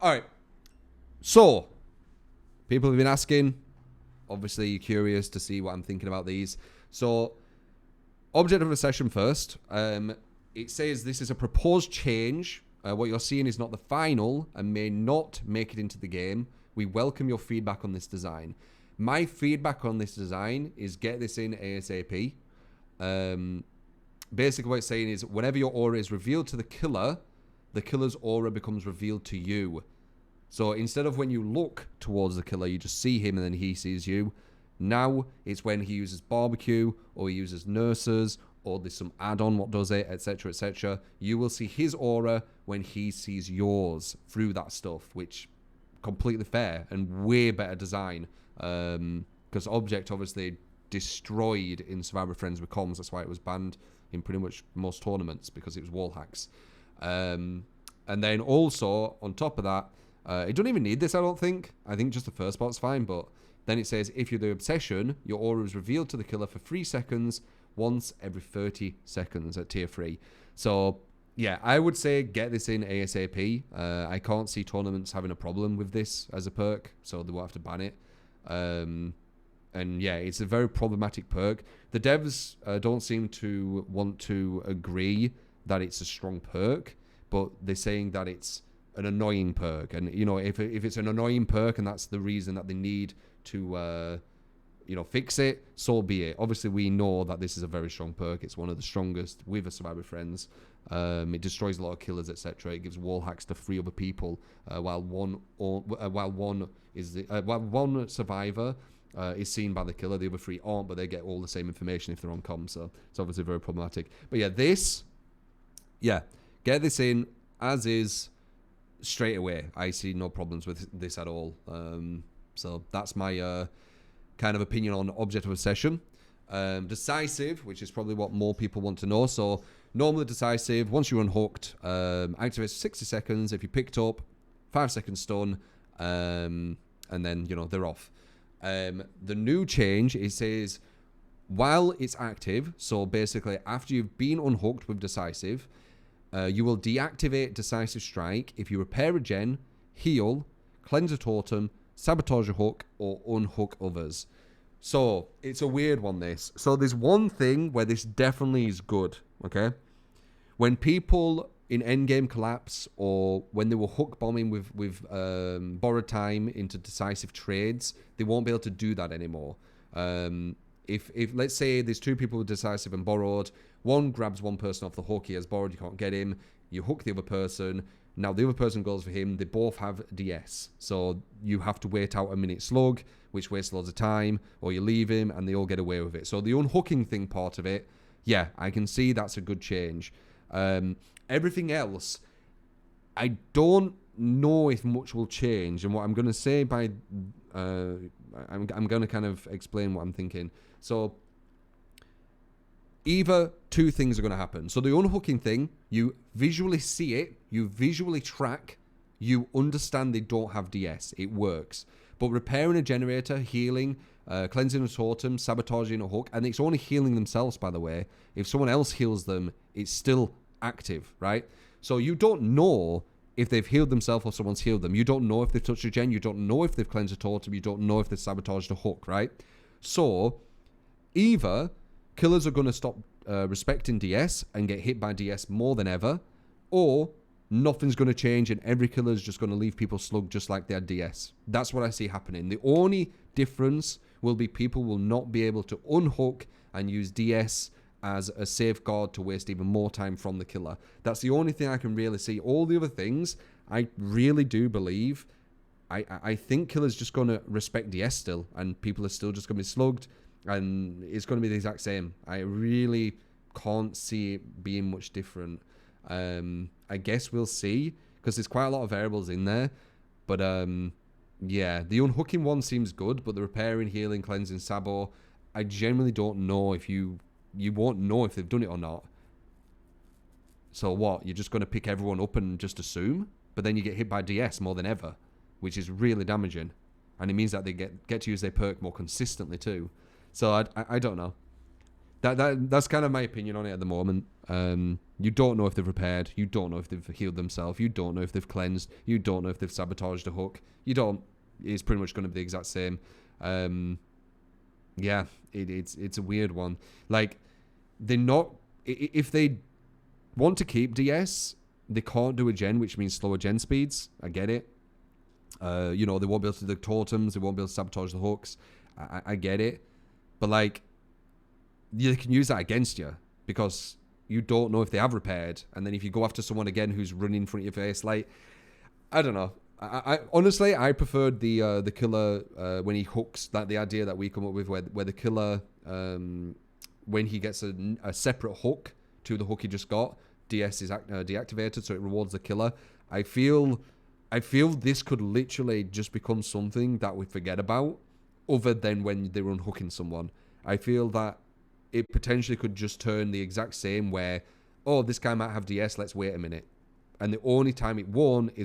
All right. So, people have been asking. Obviously, you're curious to see what I'm thinking about these. So, object of the session first. It says this is a proposed change. What you're seeing is not the final and may not make it into the game. We welcome your feedback on this design. My feedback on this design is get this in ASAP. Basically what it's saying is whenever your aura is revealed to the killer's aura becomes revealed to you. So instead of when you look towards the killer, you just see him and then he sees you. Now it's when he uses barbecue or he uses nurses or there's some add-on what does it, etc., etc. You will see his aura when he sees yours through that stuff, which completely fair and way better design. Because Object obviously destroyed in Survivor Friends with comms. That's why it was banned in pretty much most tournaments, because it was wall hacks. And then also on top of that, it don't even need this, I don't think. I think just the first part's fine, but then it says if you're the obsession, your aura is revealed to the killer for 3 seconds once every 30 seconds at tier 3. So yeah, I would say get this in ASAP. I can't see tournaments having a problem with this as a perk, so they won't have to ban it. And yeah, it's a very problematic perk. The devs don't seem to want to agree that it's a strong perk, but they're saying that it's an annoying perk. And, you know, if it's an annoying perk and that's the reason that they need to, you know, fix it, so be it. Obviously, we know that this is a very strong perk. It's one of the strongest with a Survivor Friends. It destroys a lot of killers, etc. It gives wall hacks to 3 other people, while one survivor is seen by the killer. The other 3 aren't, but they get all the same information if they're on comm. So it's obviously very problematic. But yeah, get this in as is straight away. I see no problems with this at all. So that's my kind of opinion on Object of Obsession. Decisive, which is probably what more people want to know. So normally Decisive, once you're unhooked, activates 60 seconds. If you picked up, 5 seconds stun, and then, you know, they're off. The new change, it says while it's active, so basically after you've been unhooked with Decisive, you will deactivate Decisive Strike if you repair a gen, heal, cleanse a totem, sabotage a hook, or unhook others. So it's a weird one, this. So there's one thing where this definitely is good, okay? When people in endgame collapse, or when they were hook bombing with borrowed time into decisive trades, they won't be able to do that anymore. If let's say there's 2 people with decisive and borrowed, one grabs one person off the hook, he has borrowed, you can't get him, you hook the other person, now the other person goes for him, they both have DS, so you have to wait out a minute slug, which wastes loads of time, or you leave him and they all get away with it. So the unhooking thing part of it, yeah, I can see that's a good change. Everything else, I don't know if much will change. And what I'm going to say by... I'm going to kind of explain what I'm thinking. So, either 2 things are going to happen. So the unhooking thing, you visually see it, you visually track, you understand they don't have DS. It works. But repairing a generator, healing, cleansing a totem, sabotaging a hook, and it's only healing themselves, by the way. If someone else heals them, it's still active, right? So you don't know if they've healed themselves or someone's healed them. You don't know if they've touched a gen. You don't know if they've cleansed a totem. You don't know if they've sabotaged a hook, right? So either killers are going to stop respecting DS and get hit by DS more than ever, or nothing's going to change and every killer is just going to leave people slugged just like they had DS. That's what I see happening. The only difference will be people will not be able to unhook and use DS as a safeguard to waste even more time from the killer. That's the only thing I can really see. All the other things, I really do believe, I think killers just going to respect DS still, and people are still just going to be slugged, and it's going to be the exact same. I really can't see it being much different. I guess we'll see, because there's quite a lot of variables in there, but yeah, the unhooking one seems good, but the repairing, healing, cleansing, sabo, I generally don't know if you won't know if they've done it or not. So what? You're just going to pick everyone up and just assume? But then you get hit by DS more than ever, which is really damaging. And it means that they get to use their perk more consistently too. So I don't know. That's kind of my opinion on it at the moment. You don't know if they've repaired. You don't know if they've healed themselves. You don't know if they've cleansed. You don't know if they've sabotaged a hook. You don't. It's pretty much going to be the exact same. Yeah, it's a weird one. Like, they're not... If they want to keep DS, they can't do a gen, which means slower gen speeds. I get it. You know, they won't be able to do the totems. They won't be able to sabotage the hooks. I get it. But, like, they can use that against you because you don't know if they have repaired. And then if you go after someone again who's running in front of your face, like, I don't know. I honestly, I preferred the killer when he hooks, that the idea that we come up with where the killer, when he gets a separate hook to the hook he just got, DS is deactivated, so it rewards the killer. I feel this could literally just become something that we forget about, other than when they're unhooking someone. I feel that it potentially could just turn the exact same where, oh, this guy might have DS, let's wait a minute. And the only time it won't is